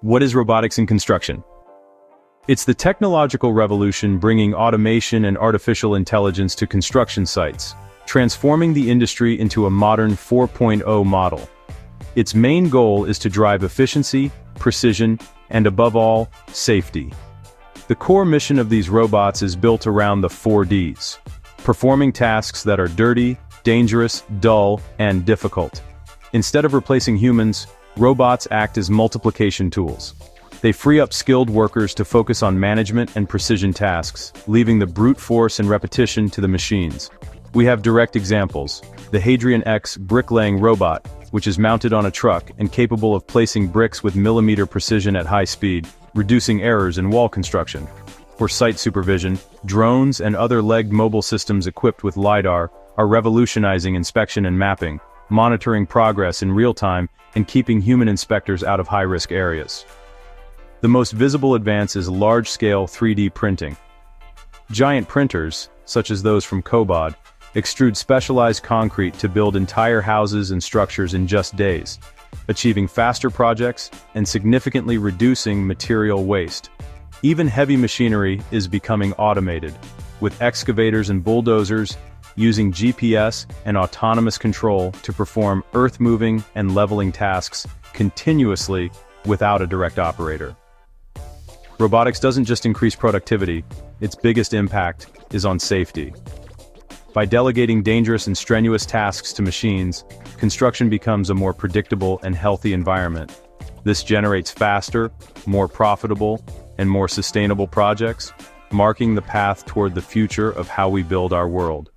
What is robotics in construction? It's the technological revolution bringing automation and artificial intelligence to construction sites, transforming the industry into a modern 4.0 model. Its main goal is to drive efficiency, precision, and above all, safety. The core mission of these robots is built around the 4Ds, performing tasks that are dirty, dangerous, dull, and difficult. Instead of replacing humans, robots act as multiplication tools. They free up skilled workers to focus on management and precision tasks, leaving the brute force and repetition to the machines. We have direct examples: the Hadrian X bricklaying robot, which is mounted on a truck and capable of placing bricks with millimeter precision at high speed, reducing errors in wall construction. For site supervision, drones and other legged mobile systems equipped with LiDAR are revolutionizing inspection and mapping, monitoring progress in real time and keeping human inspectors out of high-risk areas. The most visible advance is large-scale 3D printing. Giant printers, such as those from COBOD, extrude specialized concrete to build entire houses and structures in just days, achieving faster projects and significantly reducing material waste. Even heavy machinery is becoming automated, with excavators and bulldozers using GPS and autonomous control to perform earth-moving and leveling tasks continuously without a direct operator. Robotics doesn't just increase productivity, its biggest impact is on safety. By delegating dangerous and strenuous tasks to machines, construction becomes a more predictable and healthy environment. This generates faster, more profitable, and more sustainable projects, marking the path toward the future of how we build our world.